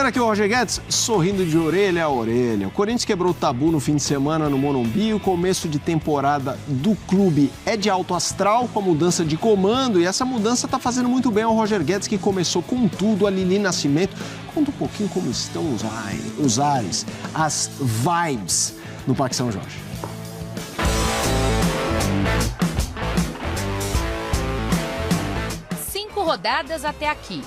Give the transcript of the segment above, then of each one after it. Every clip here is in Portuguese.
vendo aqui o Roger Guedes sorrindo de orelha a orelha. O Corinthians quebrou o tabu no fim de semana no Morumbi. O começo de temporada do clube é de alto astral, com a mudança de comando. E essa mudança está fazendo muito bem ao Roger Guedes, que começou com tudo. A Lili Nascimento. Conta um pouquinho como estão os ares, as vibes no Parque São Jorge. Rodadas até aqui.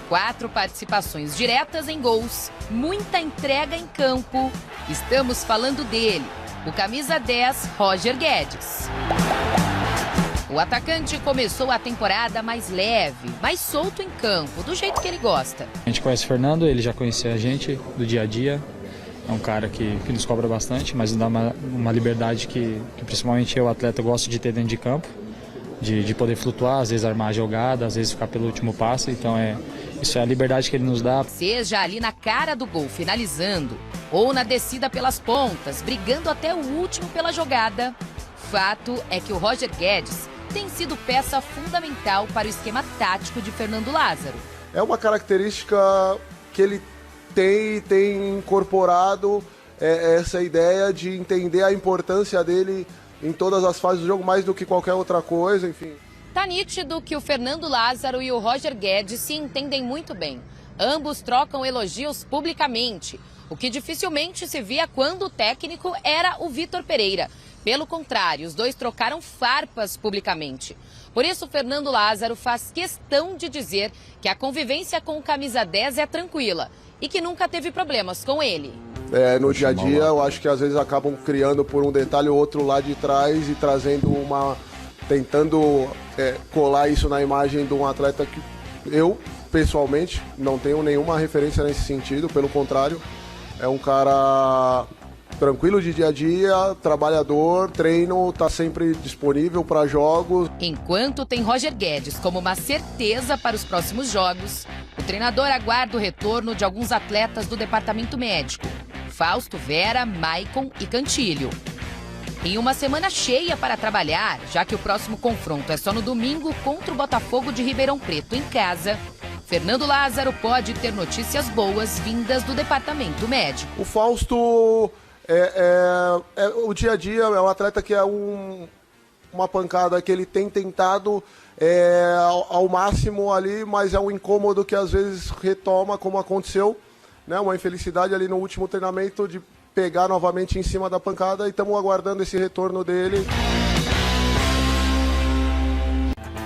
4 participações diretas em gols, muita entrega em campo. Estamos falando dele, o camisa 10, Roger Guedes. O atacante começou a temporada mais leve, mais solto em campo, do jeito que ele gosta. A gente conhece o Fernando, ele já conhecia a gente do dia a dia. É um cara que nos cobra bastante, mas nos dá uma liberdade que principalmente eu, atleta, gosto de ter dentro de campo. De poder flutuar, às vezes armar a jogada, às vezes ficar pelo último passe. Então isso é a liberdade que ele nos dá. Seja ali na cara do gol, finalizando, ou na descida pelas pontas, brigando até o último pela jogada. Fato é que o Roger Guedes tem sido peça fundamental para o esquema tático de Fernando Lázaro. É uma característica que ele tem incorporado essa ideia de entender a importância dele em todas as fases do jogo, mais do que qualquer outra coisa, enfim. Tá nítido que o Fernando Lázaro e o Roger Guedes se entendem muito bem. Ambos trocam elogios publicamente, o que dificilmente se via quando o técnico era o Vitor Pereira. Pelo contrário, os dois trocaram farpas publicamente. Por isso, Fernando Lázaro faz questão de dizer que a convivência com o camisa 10 é tranquila e que nunca teve problemas com ele. No dia a dia, eu acho que às vezes acabam criando por um detalhe ou outro lá de trás e trazendo tentando colar isso na imagem de um atleta que eu, pessoalmente, não tenho nenhuma referência nesse sentido, pelo contrário, é um cara tranquilo de dia a dia, trabalhador, treino, tá sempre disponível para jogos. Enquanto tem Roger Guedes como uma certeza para os próximos jogos, o treinador aguarda o retorno de alguns atletas do departamento médico. Fausto, Vera, Maicon e Cantilho. Em uma semana cheia para trabalhar, já que o próximo confronto é só no domingo contra o Botafogo de Ribeirão Preto em casa, Fernando Lázaro pode ter notícias boas vindas do departamento médico. O Fausto o dia a dia, é um atleta que é uma pancada que ele tem tentado ao máximo ali, mas é um incômodo que às vezes retoma, como aconteceu. Uma infelicidade ali no último treinamento de pegar novamente em cima da pancada e estamos aguardando esse retorno dele.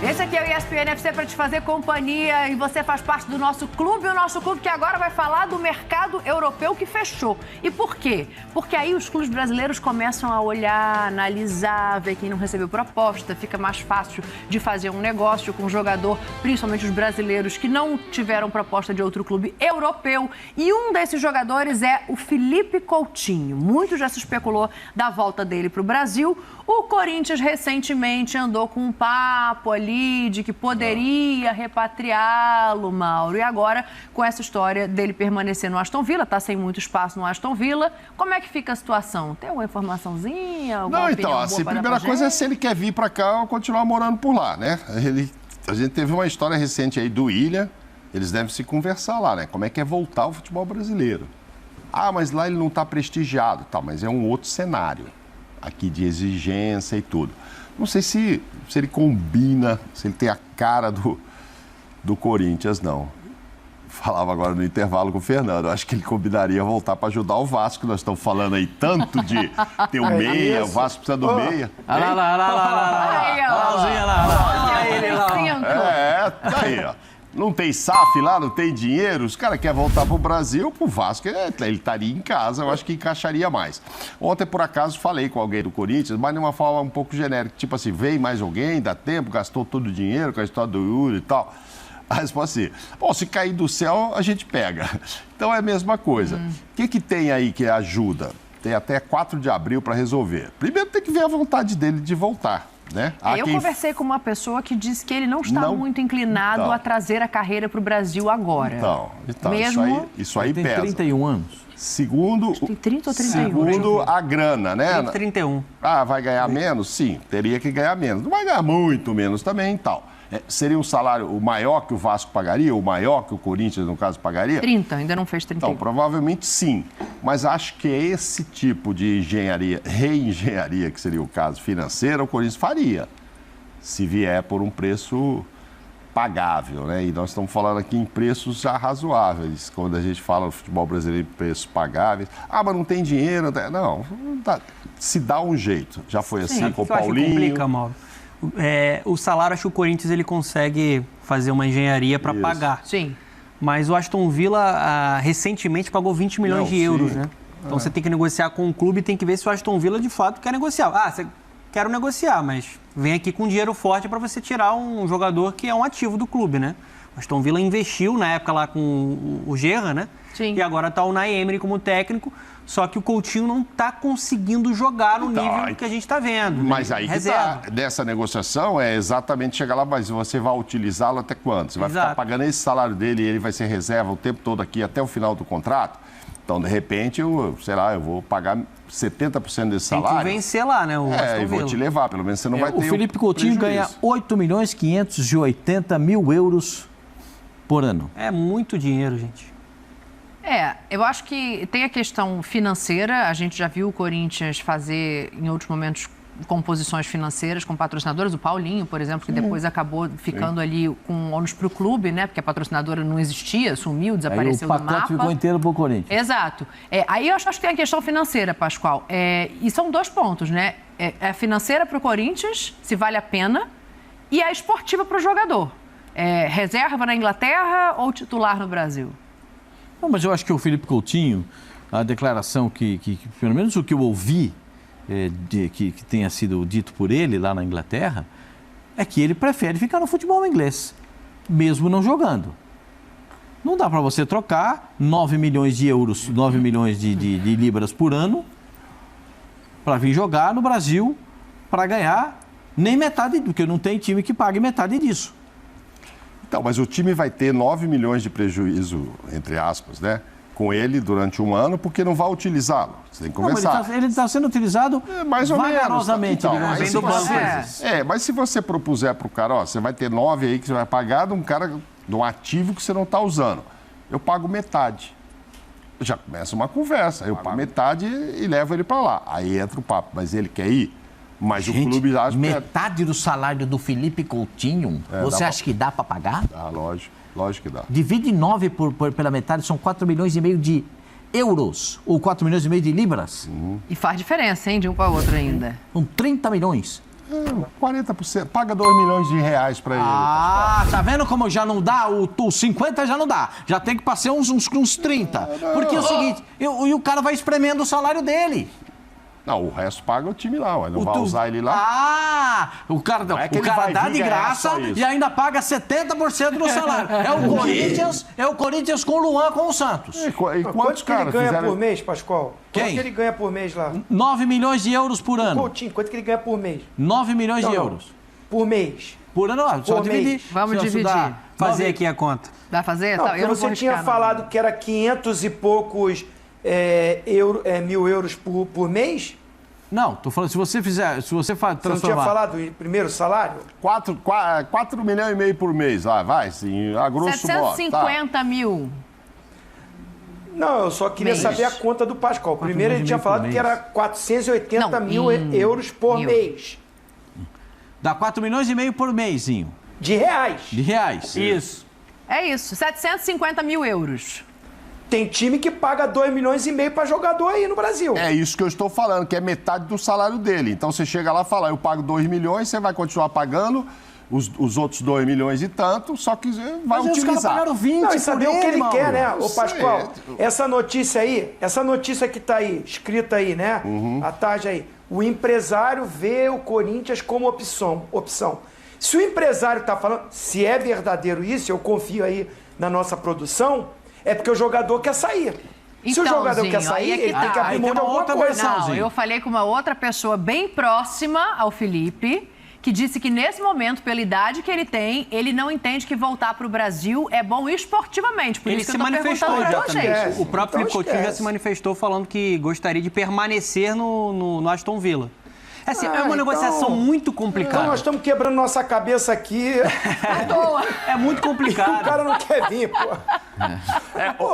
Esse aqui é o ESPN FC para te fazer companhia e você faz parte do nosso clube, o nosso clube que agora vai falar do mercado europeu que fechou. E por quê? Porque aí os clubes brasileiros começam a olhar, analisar, ver quem não recebeu proposta, fica mais fácil de fazer um negócio com o jogador, principalmente os brasileiros que não tiveram proposta de outro clube europeu. E um desses jogadores é o Felipe Coutinho. Muito já se especulou da volta dele para o Brasil. O Corinthians recentemente andou com um papo ali de que poderia repatriá-lo, Mauro. E agora, com essa história dele permanecer no Aston Villa, tá sem muito espaço no Aston Villa, como é que fica a situação? Tem alguma informaçãozinha? Alguma opinião boa a primeira coisa é se ele quer vir para cá ou continuar morando por lá, né? A gente teve uma história recente aí do Ilha, eles devem se conversar lá, né? Como é que é voltar ao futebol brasileiro? Ah, mas lá ele não tá prestigiado, tá, mas é um outro cenário aqui de exigência e tudo. Não sei se ele combina, se ele tem a cara do Corinthians, não. Falava agora no intervalo com o Fernando. Acho que ele combinaria voltar para ajudar o Vasco. Nós estamos falando aí tanto de ter o meia, o Vasco precisa do meia. Olha tá aí, ó. Não tem SAF lá, não tem dinheiro, os caras querem voltar pro Brasil, pro Vasco, ele estaria em casa, eu acho que encaixaria mais. Ontem, por acaso, falei com alguém do Corinthians, mas de uma forma um pouco genérica, tipo assim, veio mais alguém, dá tempo, gastou todo o dinheiro com a história do Yuri e tal. A resposta assim, bom, se cair do céu, a gente pega. Então é a mesma coisa. O que tem aí que ajuda? Tem até 4 de abril para resolver. Primeiro tem que ver a vontade dele de voltar. Né? Eu conversei com uma pessoa que disse que ele não está muito inclinado a trazer a carreira para o Brasil agora. Então mesmo... isso aí pesa. Tem 31 anos. Segundo, tem 30 ou 31? Segundo a grana, né? 31. Ah, vai ganhar menos? Sim, teria que ganhar menos. Não vai ganhar muito menos também e tal. seria um salário o maior que o Vasco pagaria, o maior que o Corinthians, no caso, pagaria? 30, ainda não fez 30. Então, provavelmente sim. Mas acho que esse tipo de reengenharia, que seria o caso financeiro, o Corinthians faria, se vier por um preço pagável, né? E nós estamos falando aqui em preços já razoáveis. Quando a gente fala no futebol brasileiro em preços pagáveis, mas não tem dinheiro. Não, se dá um jeito. Já foi assim com o Paulinho. Complica, Mauro. O salário, acho que o Corinthians ele consegue fazer uma engenharia para pagar. Sim. Mas o Aston Villa recentemente pagou 20 milhões de euros, né? Então você tem que negociar com o clube e tem que ver se o Aston Villa de fato quer negociar. Você quer negociar, mas vem aqui com dinheiro forte para você tirar um jogador que é um ativo do clube, né? O Aston Villa investiu na época lá com o Gerrard, né? Sim. E agora está o Unai Emery como técnico, só que o Coutinho não está conseguindo jogar no nível que a gente está vendo. Mas né? aí que tá, dessa negociação é exatamente chegar lá, mas você vai utilizá-lo até quando? Você vai ficar pagando esse salário dele e ele vai ser reserva o tempo todo aqui até o final do contrato? Então, de repente, eu vou pagar 70% desse salário. Tem que vencer lá, né? E vou te levar, pelo menos você não vai ter o Felipe Coutinho ganha 8.580.000 euros por ano. É muito dinheiro, gente. Eu acho que tem a questão financeira. A gente já viu o Corinthians fazer, em outros momentos, composições financeiras com patrocinadores. O Paulinho, por exemplo, que depois acabou ficando ali com ônus para o clube, né? Porque a patrocinadora não existia, sumiu, desapareceu do mapa. Aí o pacote ficou inteiro para o Corinthians. Exato. Aí eu acho que tem a questão financeira, Pascoal. E são 2 pontos, né? A financeira para o Corinthians, se vale a pena, e a esportiva para o jogador. Reserva na Inglaterra ou titular no Brasil? Não, mas eu acho que o Felipe Coutinho, a declaração que pelo menos o que eu ouvi, que tenha sido dito por ele lá na Inglaterra, é que ele prefere ficar no futebol inglês, mesmo não jogando. Não dá para você trocar 9 milhões de euros, 9 milhões de libras por ano para vir jogar no Brasil para ganhar nem metade, porque não tem time que pague metade disso. Então, mas o time vai ter 9 milhões de prejuízo, entre aspas, né? Com ele durante um ano, porque não vai utilizá-lo. Você tem que conversar. Ele está sendo utilizado mais ou vagarosamente, menos. digamos, do banco. Mas se você propuser para o cara, você vai ter 9 aí que você vai pagar de um cara, de um ativo que você não está usando. Eu pago metade. Já começa uma conversa. Eu pago metade e levo ele para lá. Aí entra o papo. Mas ele quer ir? Mas gente, o clube acha metade do salário do Felipe Coutinho, você acha que dá para pagar? Lógico que dá. Divide 9 pela metade, são 4 milhões e meio de euros, ou 4 milhões e meio de libras. E faz diferença, hein, de um para o outro ainda. São 30 milhões. 40%. Paga 2 milhões de reais para ele. Tá vendo como já não dá? O 50 já não dá. Já tem que passar uns 30. Porque é o seguinte, e o cara vai espremendo o salário dele. Não, o resto paga o time lá, não vai usar ele lá. O cara dá de graça e ainda paga 70% do salário. É o Corinthians com o Luan, com o Santos. E quantos caras ele ganha por mês, Pascoal? Quem? Quanto que ele ganha por mês lá? 9 milhões de euros por ano. Coutinho, quanto que ele ganha por mês? 9 milhões de euros. Por mês. Por ano, só dividir. Vamos dividir. Fazer aqui a conta. Vai fazer? Não, eu não você tinha falado que era 500 e poucos mil euros por mês? Não, tô falando, se você transformar... Você não tinha falado o primeiro salário? 4 milhões e meio por mês, vai, sim, a grosso modo. 750 mil. Não, eu só queria saber a conta do Pascoal. Primeiro ele tinha falado que era 480 mil euros por mês. Dá 4 milhões e meio por mêsinho. De reais. De reais. Isso. É isso, 750 mil euros. Tem time que paga 2 milhões e meio para jogador aí no Brasil. É isso que eu estou falando, que é metade do salário dele. Então você chega lá e fala, eu pago 2 milhões, você vai continuar pagando os outros 2 milhões e tanto, só que vai utilizar. Os caras pagaram 20 não, e saber o que ele quer, né? Ô, Pascoal, essa notícia que tá aí, escrita aí, né? A tarde aí. O empresário vê o Corinthians como opção. Se o empresário tá falando, se é verdadeiro isso, eu confio aí na nossa produção, é porque o jogador quer sair. Se o jogador quer sair, ele tem que abrir mão de alguma coisa. Não, eu falei com uma outra pessoa bem próxima ao Felipe, que disse que nesse momento, pela idade que ele tem, ele não entende que voltar para o Brasil é bom esportivamente. Por ele isso que se eu tô manifestou perguntando pra vocês. O próprio Felipe Coutinho já se manifestou falando que gostaria de permanecer no Aston Villa. Assim, é uma negociação muito complicada. Então nós estamos quebrando nossa cabeça aqui. É muito complicado. O cara não quer vir, pô.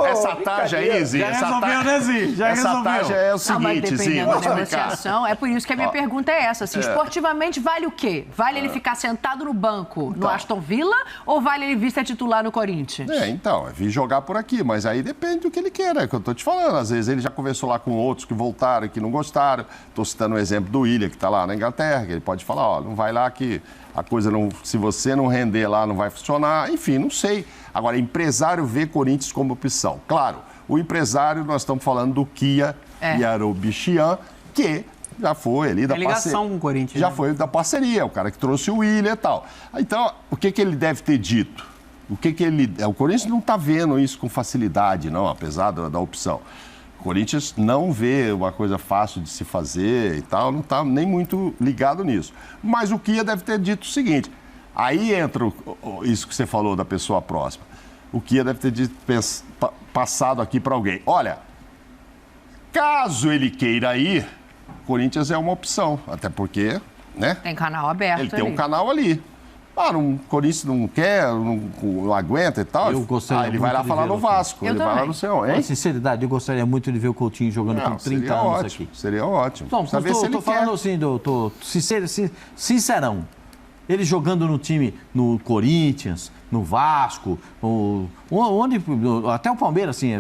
Essa taxa aí, Zi, Já resolveu, né, Zi? Já essa resolveu. taxa é o Não, mas seguinte, Zi, dependendo vou da explicar. negociação, é por isso que a minha pergunta é essa. Assim, esportivamente, vale o quê? Vale ele ficar sentado no banco no Aston Villa ou vale ele vir ser titular no Corinthians? Então, é vir jogar por aqui, mas aí depende do que ele quer, é o que eu tô te falando. Às vezes ele já conversou lá com outros que voltaram, que não gostaram. Tô citando o exemplo do Willian, que tá lá na Inglaterra, que ele pode falar, ó, não vai lá que a coisa não... Se você não render lá, não vai funcionar. Enfim, não sei. Agora, empresário vê Corinthians como opção. Claro, o empresário, nós estamos falando do Kia e Arobichian, que já foi ali da ligação parceria. com o Corinthians. Já né? foi da parceria, o cara que trouxe o Willian e tal. Então, o que ele deve ter dito? O Corinthians não está vendo isso com facilidade, não, apesar da opção. O Corinthians não vê uma coisa fácil de se fazer e tal, não está nem muito ligado nisso. Mas o Kia deve ter dito o seguinte, aí entra isso que você falou da pessoa próxima. O Kia deve ter dito, passado aqui para alguém. Olha, caso ele queira ir, o Corinthians é uma opção, até porque, né? Tem canal aberto Ele tem ali. um canal ali. O Corinthians não quer, não aguenta e tal. Eu gostaria ele vai lá muito de falar vê-lo no Vasco, Eu ele vai lá também. no céu, hein? Com sinceridade, eu gostaria muito de ver o Coutinho jogando por 30 seria anos ótimo, aqui. seria ótimo. Não, Precisa ver se ele tô falando assim, tô sincerão. Ele jogando no time, no Corinthians, no Vasco, até o Palmeiras, assim,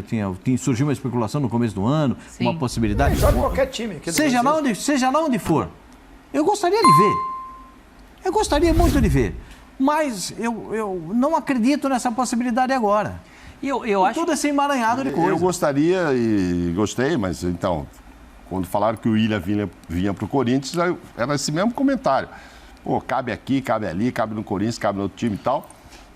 surgiu uma especulação no começo do ano, uma possibilidade. Joga em qualquer time. aqui do Seja Brasil. lá onde for. Eu gostaria de ver. Eu gostaria muito de ver. Mas eu não acredito nessa possibilidade agora. Eu acho... Tudo esse emaranhado de coisa. Eu gostaria e gostei, mas então, quando falaram que o Willian vinha para o Corinthians, era esse mesmo comentário. Pô, cabe aqui, cabe ali, cabe no Corinthians, cabe no outro time e tal.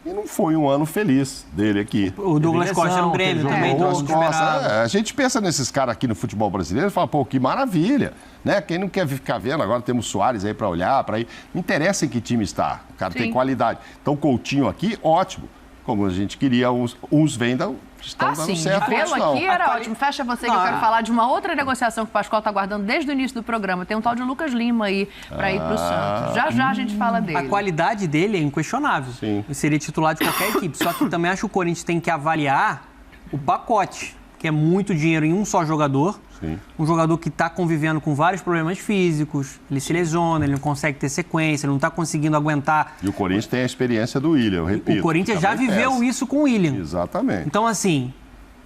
E não foi um ano feliz dele aqui. O Douglas Costa no Grêmio também trouxe o que esperava. A gente pensa nesses caras aqui no futebol brasileiro e fala, pô, que maravilha, né? Quem não quer ficar vendo, agora temos Soares aí para olhar, para ir. Não interessa em que time está, o cara tem qualidade. Então, Coutinho aqui, ótimo. Como a gente queria, uns vendam, estão dando certo, vê-lo outros não. aqui era ótimo. Fecha você que eu quero falar de uma outra negociação que o Pascoal está aguardando desde o início do programa. Tem um tal de Lucas Lima aí para ir para o Santos. Já a gente fala dele. A qualidade dele é inquestionável. Sim. Ele seria titular de qualquer equipe. Só que também acho que o Corinthians tem que avaliar o pacote, que é muito dinheiro em um só jogador. Sim. Um jogador que está convivendo com vários problemas físicos, ele se lesiona, ele não consegue ter sequência, ele não está conseguindo aguentar. E o Corinthians tem a experiência do Willian, eu repito. O Corinthians já também viveu pensa. isso com o Willian. Exatamente. Então, assim,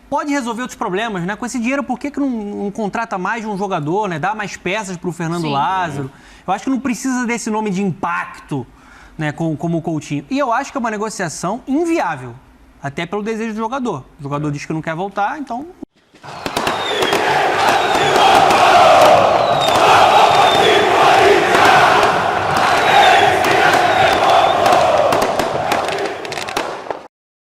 pode resolver outros problemas, né? Com esse dinheiro, por que não contrata mais de um jogador, né? Dá mais peças para o Fernando Lázaro. Eu acho que não precisa desse nome de impacto, né? Como o Coutinho. E eu acho que é uma negociação inviável, até pelo desejo do jogador. O jogador diz que não quer voltar, então...